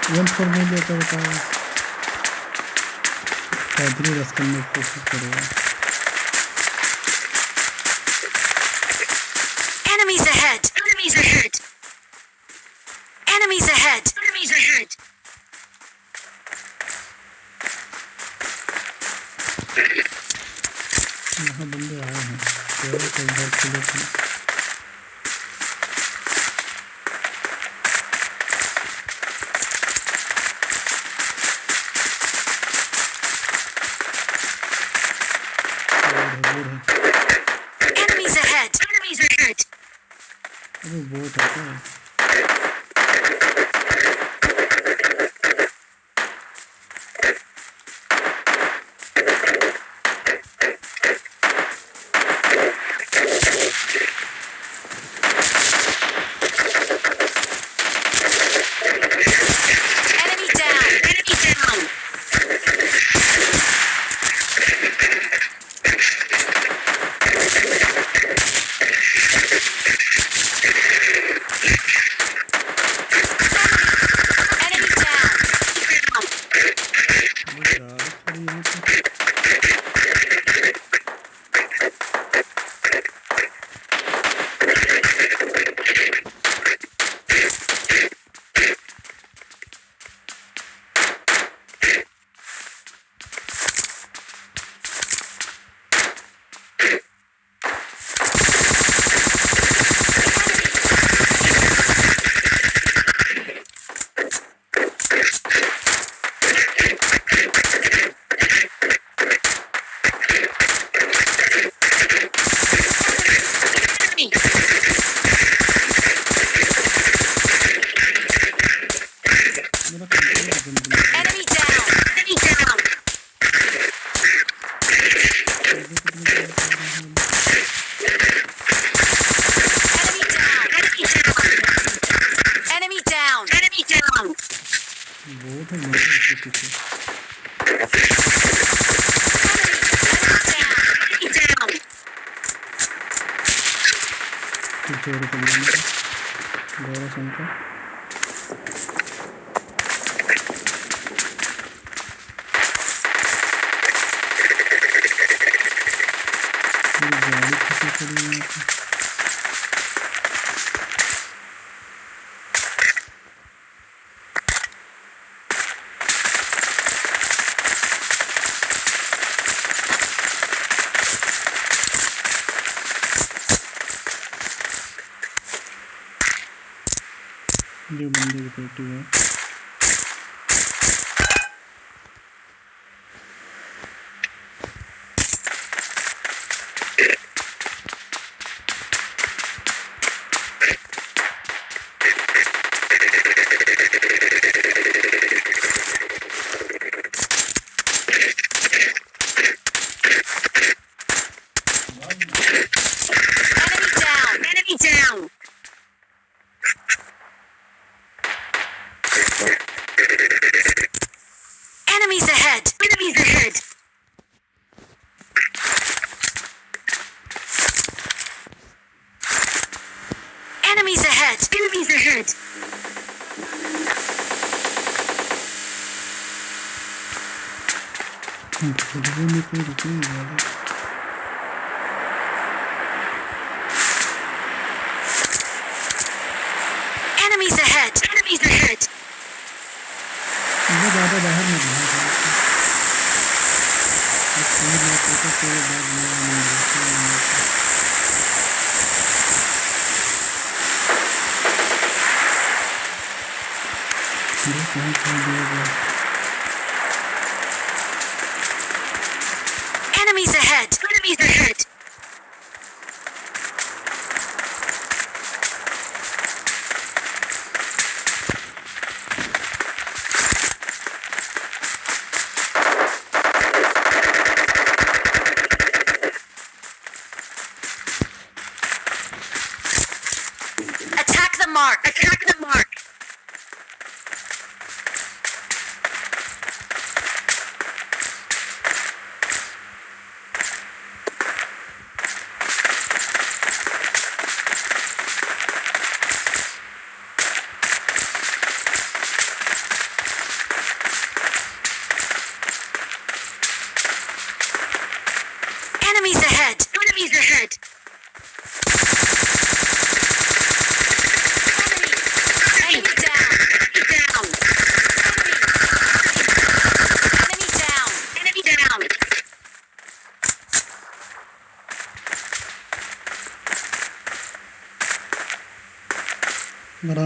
M4 नहीं लेता बताओ, पैदल रस करने की कोशिश करेगा। Enemies ahead! Enemies ahead! Enemies ahead! Enemies ahead! यहाँ बंदे आए हैं, तेरे को घर के लिए Enemies ahead! Enemies ahead! अरे बहुत आता है। Enemy down! Enemy down! Enemy down! Enemy down! Enemy down! Enemy down! Enemy down! Enemy down! बहुत है मेरे इसके पीछे। Enemy down! पीछे और कलियां गौरव शंकर गाड़ी किसी खड़ी है। ये बंदे की पेटी है। Enemy down! Enemy down! Enemies ahead! Enemies ahead! Enemies ahead! Enemies ahead! खुदबू में कोई रुकी नहीं है। Enemies ahead! Enemies ahead! मुझे ज़्यादा बाहर नहीं जाना था। बस कोई बात हो तो कोई बात नहीं Enemies ahead! Enemies ahead! Attack the mark! Attack the mark!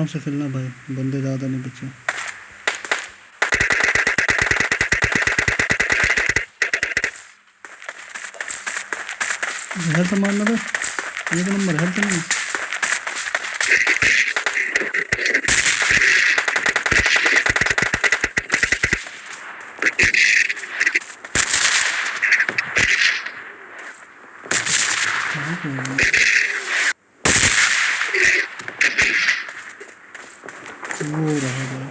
से खेलना भाई, बंदे ज़्यादा नहीं बचे। हेल्थ मारना था, एक नंबर हेल्थ नहीं। वो रहा भाई।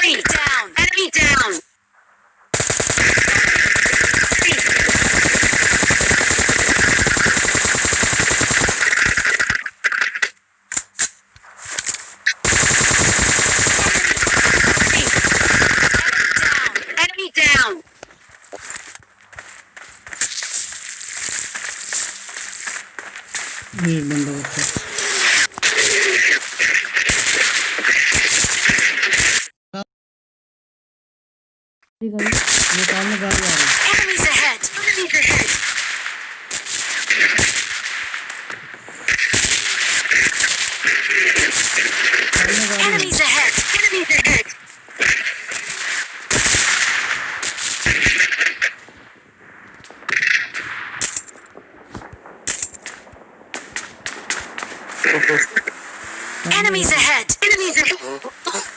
Enemy down. Enemy down. Enemy down. एक बंदा बचा। वो सामने गाड़ी आ रही है। Enemies ahead. Enemies ahead. सामने गाड़ी है। Enemies ahead. Enemies ahead. Enemies ahead. Enemies ahead.